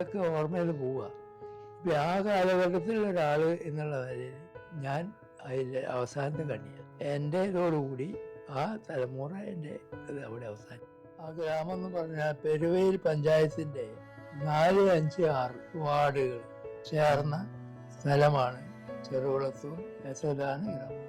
ഒക്കെ ഓർമ്മയിൽ പോവുക. ഇപ്പം ആ കാലഘട്ടത്തിലുള്ള ഒരാൾ എന്നുള്ള നിലയിൽ ഞാൻ അതിൻ്റെ അവസാനത്തെ കണ്ണിയാണ്. എൻ്റെ ഇതോടുകൂടി ആ തലമുറ എൻ്റെ ഇത് അവിടെ അവസാനിക്കും. ആ ഗ്രാമം എന്ന് പറഞ്ഞാൽ പെരുവയിൽ പഞ്ചായത്തിൻ്റെ 4, 5, 6 വാർഡുകൾ ചേർന്ന സ്ഥലമാണ് ചെറുകുളത്തൂർ യശോദാന ഗ്രാമം.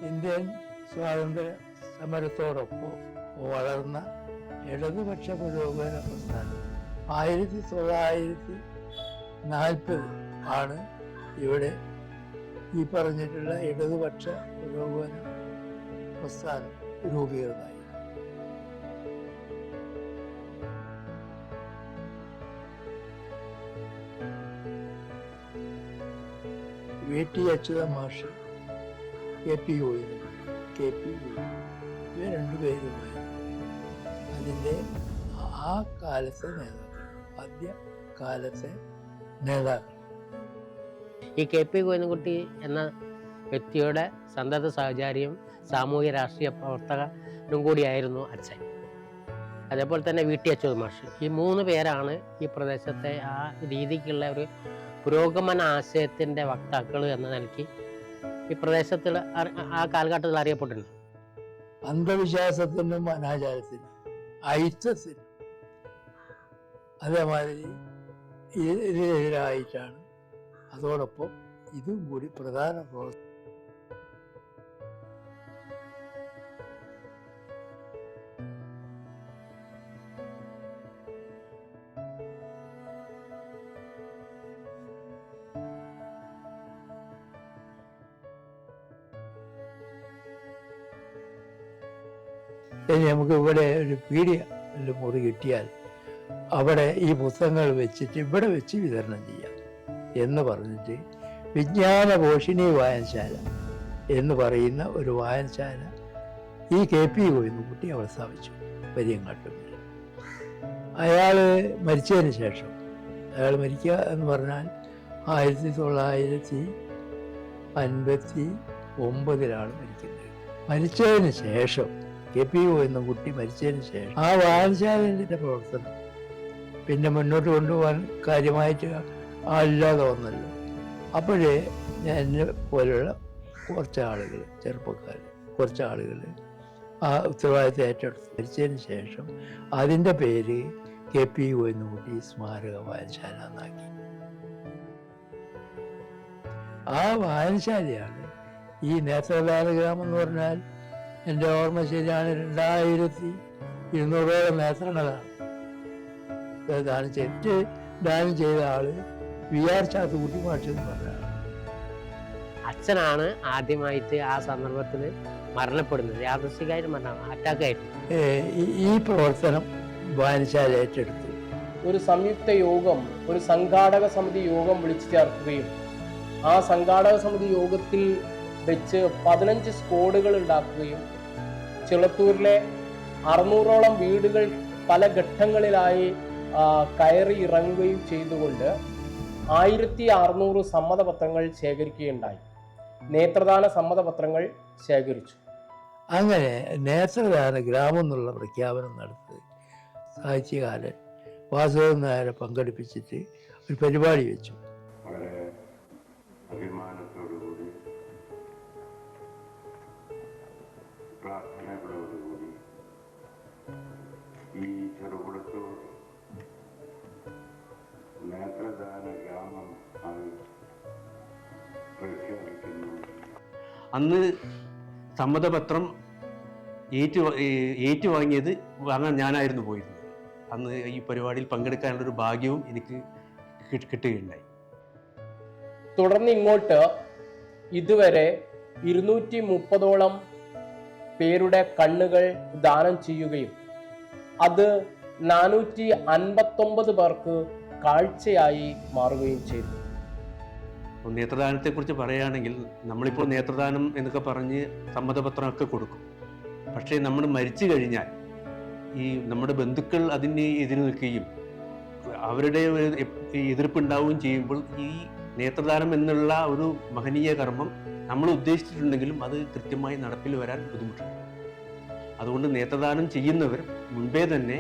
ഇന്ത്യൻ സ്വാതന്ത്ര്യ സമരത്തോടൊപ്പം വളർന്ന ഇടതുപക്ഷ പുരോഗമന പ്രസ്ഥാനം 1940 ആണ് ഇവിടെ ഈ പറഞ്ഞിട്ടുള്ള ഇടതുപക്ഷ പുരോഗമന പ്രസ്ഥാനം രൂപീകൃതമായി. VT അച്യുതൻ മാഷ്, KP ഗോവിന്ദൻ, ഇവർ രണ്ടുപേരുമായി അതിൻ്റെ ആ കാലത്തെ നേതാക്കൾ, ആദ്യ കാലത്തെ നേതാക്കൾ. ഈ KP ഗോവിന്ദൻകുട്ടി എന്ന വ്യക്തിയുടെ സന്തത സഹചാരിയും സാമൂഹ്യ രാഷ്ട്രീയ പ്രവർത്തകനും കൂടിയായിരുന്നു അച്ഛൻ. അതേപോലെ തന്നെ VT അച്യുതൻ മാഷ്. ഈ 3 പേരാണ് ഈ പ്രദേശത്തെ ആ രീതിക്കുള്ള ഒരു പുരോഗമന ആശയത്തിൻ്റെ വക്താക്കൾ എന്ന നിലയ്ക്ക് ഈ പ്രദേശത്തിൽ ആ കാലഘട്ടത്തിൽ അറിയപ്പെട്ടിട്ടുണ്ട്. അന്ധവിശ്വാസത്തിനും അനാചാരത്തിനും ഐക്യത്തിനും അതേമാതിരി ഇതിനെതിരായിട്ടാണ്. അതോടൊപ്പം ഇതും കൂടി പ്രധാന പ്രവർത്തനം. ഇനി നമുക്ക് ഇവിടെ ഒരു പീഡിയ മുറി കിട്ടിയാൽ അവിടെ ഈ പുസ്തകങ്ങൾ വെച്ചിട്ട് ഇവിടെ വെച്ച് വിതരണം ചെയ്യാം എന്ന് പറഞ്ഞിട്ട് വിജ്ഞാനപോഷിണി വായനശാല എന്ന് പറയുന്ന ഒരു വായനശാല ഈ KP ഗോവിന്ദൻകുട്ടി അവിടെ സ്ഥാപിച്ചു പരിയങ്ങാട്ടുമ്പിൽ. അയാൾ മരിച്ചതിന് ശേഷം, അയാൾ മരിക്കുക എന്ന് പറഞ്ഞാൽ 1959 മരിക്കുന്നത്. മരിച്ചതിന് ശേഷം KP ഗോവിന്ദൻകുട്ടി മരിച്ചതിന് ശേഷം ആ വായനശാലയുടെ പ്രവർത്തനം പിന്നെ മുന്നോട്ട് കൊണ്ടുപോകാൻ കാര്യമായിട്ട് ആളില്ലാതെ വന്നല്ലോ. അപ്പോഴേ എന്നെ പോലുള്ള കുറച്ച് ആളുകൾ, ചെറുപ്പക്കാർ കുറച്ച് ആളുകൾ ആ ഉത്തരവാദിത്തം ഏറ്റെടുത്ത് മരിച്ചതിന് ശേഷം അതിൻ്റെ പേര് KP ഗോവിന്ദൻകുട്ടി സ്മാരക വായനശാല എന്നാക്കി. ആ വായനശാലയാണ് ഈ നേത്രദാന ഗ്രാമം എന്ന് പറഞ്ഞാൽ എൻ്റെ ഓർമ്മ ശരിയാണ് 2200 നേത്രങ്ങളാണ് ദാനം ചെയ്ത ആള് VR ചാത്തുകുട്ടി മാഷെന്ന് പറഞ്ഞ അച്ഛനാണ് ആദ്യമായിട്ട് ആ സന്ദർഭത്തിൽ മരണപ്പെടുന്നത്. യാദൃശ്ചികമായിട്ട് അറ്റാക്കായിട്ട്. ഈ പ്രവർത്തനം വായനശാല ഏറ്റെടുത്തു. ഒരു സംയുക്ത യോഗം, ഒരു സംഘാടക സമിതി യോഗം വിളിച്ചു ചേർക്കുകയും ആ സംഘാടക സമിതി യോഗത്തിൽ വെച്ച് 15 സ്ക്വാഡുകൾ ഉണ്ടാക്കുകയും ചെളത്തൂരിലെ 600ഓളം വീടുകൾ പല ഘട്ടങ്ങളിലായി കയറി ഇറങ്ങുകയും ചെയ്തുകൊണ്ട് 1600 സമ്മതപത്രങ്ങൾ ശേഖരിക്കുകയുണ്ടായി. നേത്രദാന സമ്മതപത്രങ്ങൾ ശേഖരിച്ചു. അങ്ങനെ നേത്രദാന ഗ്രാമം എന്നുള്ള പ്രഖ്യാപനം നടത്തി സാഹിത്യകാരൻ വാസുദേവൻ നായരെ പങ്കെടുപ്പിച്ചിട്ട് ഒരു പരിപാടി വെച്ചു. വളരെ അഭിമാനത്തോടുകൂടി പ്രാർത്ഥനകളോടുകൂടി ഈ ചെറുകുളത്തൂർ നേത്രദാന ഗ്രാമം ആയി പ്രഖ്യാപിക്കുന്നു. അന്ന് സമ്മതപത്രം ഏറ്റുവാങ്ങിയത് വാങ്ങാൻ ഞാനായിരുന്നു പോയിരുന്നത്. അന്ന് ഈ പരിപാടിയിൽ പങ്കെടുക്കാനുള്ളൊരു ഭാഗ്യവും എനിക്ക് കിട്ടുകയുണ്ടായി. തുടർന്ന് ഇങ്ങോട്ട് ഇതുവരെ 230ഓളം പേരുടെ കണ്ണുകൾ ദാനം ചെയ്യുകയും അത് 459 പേർക്ക് കാഴ്ചയായി മാറുകയും ചെയ്തു. നേത്രദാനത്തെക്കുറിച്ച് പറയുകയാണെങ്കിൽ നമ്മളിപ്പോൾ നേത്രദാനം എന്നൊക്കെ പറഞ്ഞ് സമ്മതപത്രമൊക്കെ കൊടുക്കും. പക്ഷേ നമ്മൾ മരിച്ചു കഴിഞ്ഞാൽ ഈ നമ്മുടെ ബന്ധുക്കൾ അതിന് എതിര് നിൽക്കുകയും അവരുടെ ഒരു എതിർപ്പുണ്ടാവുകയും ചെയ്യുമ്പോൾ ഈ നേത്രദാനം എന്നുള്ള ഒരു മഹനീയ കർമ്മം നമ്മൾ ഉദ്ദേശിച്ചിട്ടുണ്ടെങ്കിലും അത് കൃത്യമായി നടപ്പിൽ വരാൻ ബുദ്ധിമുട്ടുണ്ട്. അതുകൊണ്ട് നേത്രദാനം ചെയ്യുന്നവർ മുൻപേ തന്നെ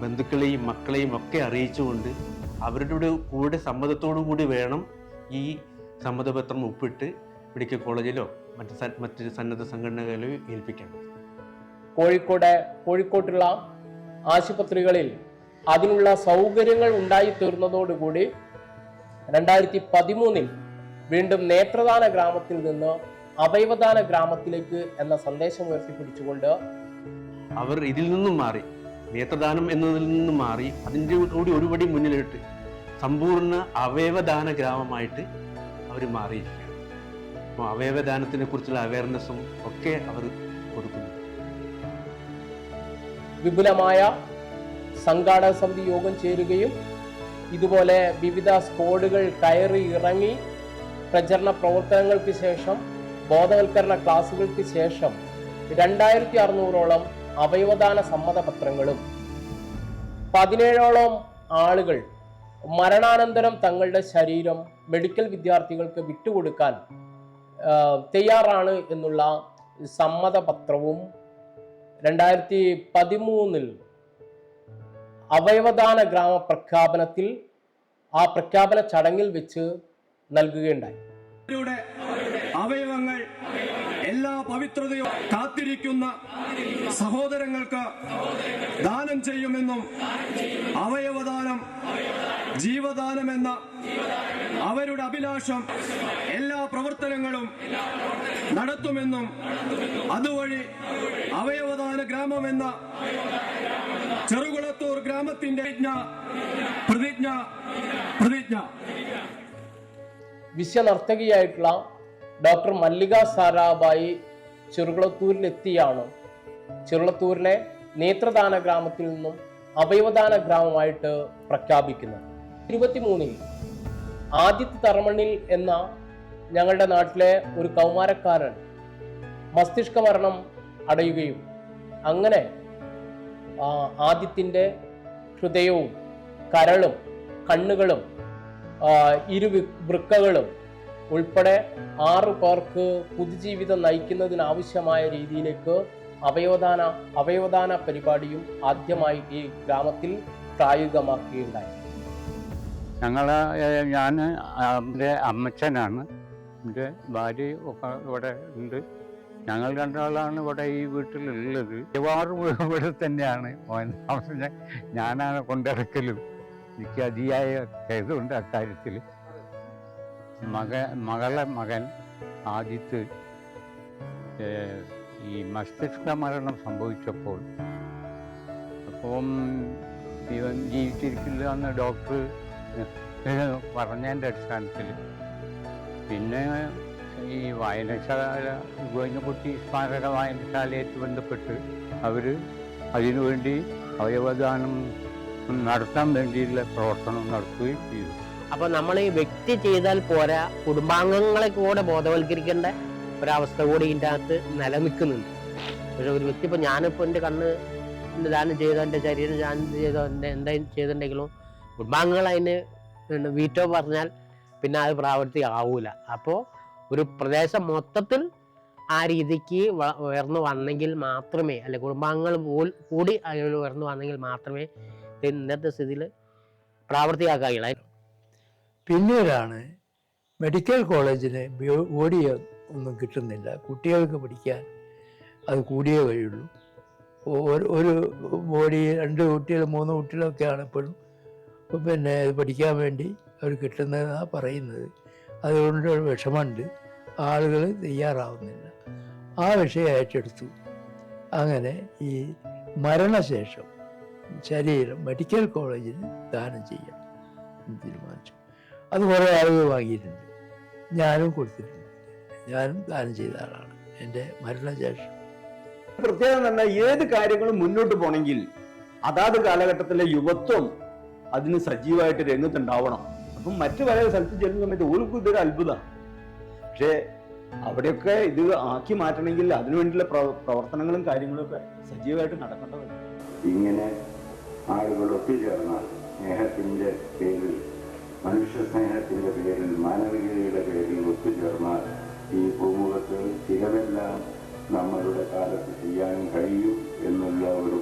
ബന്ധുക്കളെയും മക്കളെയും ഒക്കെ അറിയിച്ചുകൊണ്ട് അവരുടെ കൂടെ സമ്മതത്തോടു കൂടി വേണം ഈ സമ്മതപത്രം ഒപ്പിട്ട് മെഡിക്കൽ കോളേജിലോ മറ്റ് സന്നദ്ധ സംഘടനകളിലോ ഏൽപ്പിക്കേണ്ടത്. കോഴിക്കോട്ടുള്ള ആശുപത്രികളിൽ അതിനുള്ള സൗകര്യങ്ങൾ ഉണ്ടായി തീർന്നതോടുകൂടി 2013 വീണ്ടും നേത്രദാന ഗ്രാമത്തിൽ നിന്ന് അവയവദാന ഗ്രാമത്തിലേക്ക് എന്ന സന്ദേശം ഉയർത്തിപ്പിടിച്ചുകൊണ്ട് അവർ ഇതിൽ നിന്നും മാറി, നേത്രദാനം എന്നതിൽ നിന്നും മാറി അതിൻ്റെ കൂടി ഒരുപടി മുന്നിലിട്ട് സമ്പൂർണ്ണ അവയവദാന ഗ്രാമമായിട്ട് അവർ മാറിയിരിക്കുകയാണ്. അപ്പോൾ അവയവദാനത്തിനെ കുറിച്ചുള്ള അവയർനെസ്സും ഒക്കെ അവർ കൊടുക്കുന്നു. വിപുലമായ സംഘാടക സമിതി യോഗം ചേരുകയും ഇതുപോലെ വിവിധ സ്ക്വാഡുകൾ കയറി ഇറങ്ങി പ്രചരണ പ്രവർത്തനങ്ങൾക്ക് ശേഷം, ബോധവൽക്കരണ ക്ലാസുകൾക്ക് ശേഷം 2600ഓളം അവയവദാന സമ്മതപത്രങ്ങളും 17ഓളം ആളുകൾ മരണാനന്തരം തങ്ങളുടെ ശരീരം മെഡിക്കൽ വിദ്യാർത്ഥികൾക്ക് വിട്ടുകൊടുക്കാൻ തയ്യാറാണ് എന്നുള്ള സമ്മതപത്രവും 2013 അവയവദാന ഗ്രാമ പ്രഖ്യാപനത്തിൽ ആ പ്രഖ്യാപന ചടങ്ങിൽ വെച്ച് നൽകുകയുണ്ടായി. അവയവങ്ങൾ എല്ലാ പവിത്രതയും കാത്തിരിക്കുന്ന സഹോദരങ്ങൾക്ക് ദാനം ചെയ്യുമെന്നും അവയവദാനം ജീവദാനമെന്ന അവരുടെ അഭിലാഷം എല്ലാ പ്രവർത്തനങ്ങളും നടത്തുമെന്നും അതുവഴി അവയവദാന ഗ്രാമമെന്ന ചെറുകുളത്തൂർ ഗ്രാമത്തിന്റെ പ്രതിജ്ഞ വിശ്വനർത്തകിയായിട്ടുള്ള ഡോക്ടർ മല്ലിക സാരാഭായി ചെറുകുളത്തൂരിലെത്തിയാണ് ചെറുകുളത്തൂരിലെ നേത്രദാന ഗ്രാമത്തിൽ നിന്നും അവയവദാന ഗ്രാമമായിട്ട് പ്രഖ്യാപിക്കുന്നത്. 23 ആദിത്യ തറമണ്ണിൽ എന്ന ഞങ്ങളുടെ നാട്ടിലെ ഒരു കൗമാരക്കാരൻ മസ്തിഷ്ക മരണം അടയുകയും അങ്ങനെ ആദിത്യൻ്റെ ഹൃദയവും കരളും കണ്ണുകളും വൃക്കകളും ഉൾപ്പെടെ 6 പേർക്ക് പുതുജീവിതം നയിക്കുന്നതിനാവശ്യമായ രീതിയിലേക്ക് അവയവദാന പരിപാടിയും ആദ്യമായി ഈ ഗ്രാമത്തിൽ പ്രായോഗികമാക്കുകയുണ്ടായി. ഞാൻ എൻ്റെ അമ്മച്ചനാണ്, എൻ്റെ ഭാര്യ ഒക്കെ ഇവിടെ ഉണ്ട്. ഞങ്ങൾ രണ്ടാളാണ് ഇവിടെ ഈ വീട്ടിലുള്ളത്. മിക്കവാറും ഇവിടെ തന്നെയാണ് ഞാനാണ് കൊണ്ടിറക്കലും. എനിക്ക് അതിയായ ഖേദമുണ്ട് അക്കാര്യത്തിൽ. മകളെ മകൻ ആദിത്ത് ഈ മസ്തിഷ്ക മരണം സംഭവിച്ചപ്പോൾ അപ്പം ഇവൻ ജീവിച്ചിരിക്കില്ല എന്ന് ഡോക്ടർ പറഞ്ഞതിൻ്റെ അടിസ്ഥാനത്തിൽ പിന്നെ ഈ വായനശാല ഗോവിന്ദൻകുട്ടി സ്മാരക വായനശാലയായിട്ട് ബന്ധപ്പെട്ട് അവർ അതിനുവേണ്ടി അവയവദാനം നടത്താൻ വേണ്ടിയുള്ള പ്രവർത്തനം നടത്തുകയും ചെയ്തു. അപ്പോൾ നമ്മൾ ഈ വ്യക്തി ചെയ്താൽ പോരാ, കുടുംബാംഗങ്ങളെ കൂടെ ബോധവൽക്കരിക്കേണ്ട ഒരവസ്ഥ കൂടി ഇതിൻ്റെ അകത്ത് നിലനിൽക്കുന്നുണ്ട്. പക്ഷെ ഒരു വ്യക്തി ഇപ്പോൾ ഞാനിപ്പോൾ എൻ്റെ കണ്ണ് ദാനം ചെയ്തോ, എൻ്റെ ശരീരം ദാനം ചെയ്തോ, എന്തായാലും ചെയ്തിട്ടുണ്ടെങ്കിലും കുടുംബാംഗങ്ങൾ അതിന് വീറ്റോ പറഞ്ഞാൽ പിന്നെ അത് പ്രാവർത്തികമാവൂല. അപ്പോൾ ഒരു പ്രദേശം മൊത്തത്തിൽ ആ രീതിക്ക് ഉയർന്നു വന്നെങ്കിൽ മാത്രമേ, അല്ലെ കുടുംബാംഗങ്ങൾ കൂടി അതിൽ ഉയർന്നു വന്നെങ്കിൽ മാത്രമേ ഇന്നത്തെ സ്ഥിതിയിൽ പ്രാവർത്തികമാക്കുകയുള്ളൂ. പിന്നീടാണ് മെഡിക്കൽ കോളേജിന് ഓടിയ ഒന്നും കിട്ടുന്നില്ല, കുട്ടികൾക്ക് പഠിക്കാൻ അത് കൂടിയേ കഴിയുള്ളൂ. ഒരു ബോഡി 2 കുട്ടികൾ 3 കുട്ടികളൊക്കെയാണ് ഇപ്പോഴും പിന്നെ പഠിക്കാൻ വേണ്ടി അവർ കിട്ടുന്നതെന്നാണ് പറയുന്നത്. അതുകൊണ്ട് ഒരു വിഷമമുണ്ട്, ആളുകൾ തയ്യാറാവുന്നില്ല. ആ വിഷയം ഏറ്റെടുത്തു. അങ്ങനെ ഈ മരണശേഷം ശരീരം മെഡിക്കൽ കോളേജിന് ദാനം ചെയ്യാം തീരുമാനിച്ചു. അത് കുറേ ആളുകൾ വാങ്ങിയിട്ടുണ്ട്, ഞാനും കൊടുത്തിട്ടുണ്ട്. ഞാനും ദാനം ചെയ്ത ആളാണ് എൻ്റെ മരണശേഷം. പ്രത്യേകം തന്നെ ഏത് കാര്യങ്ങളും മുന്നോട്ട് പോകണമെങ്കിൽ അതാത് കാലഘട്ടത്തിലെ യുവത്വം അതിന് സജീവമായിട്ട് രംഗത്തുണ്ടാവണം. അപ്പം മറ്റു പല സ്ഥലത്ത് ചെല്ലുന്ന സമയത്ത് ഓർക്കും ഇതൊരു അത്ഭുതമാണ്. പക്ഷേ അവിടെയൊക്കെ ഇത് ആക്കി മാറ്റണമെങ്കിൽ അതിനുവേണ്ടിയുള്ള പ്രവർത്തനങ്ങളും കാര്യങ്ങളും ഒക്കെ സജീവമായിട്ട് നടക്കേണ്ടതുണ്ട്. ഇങ്ങനെ ആളുകൾ ഒത്തുചേർന്നാൽ സ്നേഹത്തിൻ്റെ പേരിൽ, മനുഷ്യ സ്നേഹത്തിൻ്റെ പേരിൽ, മാനവികതയുടെ പേരിൽ ഒത്തുചേർന്നാൽ ഈ ഭൂമുഖത്ത് ചിലവെല്ലാം നമ്മളുടെ കാലത്ത് ചെയ്യാൻ കഴിയും എന്നുള്ള ഒരു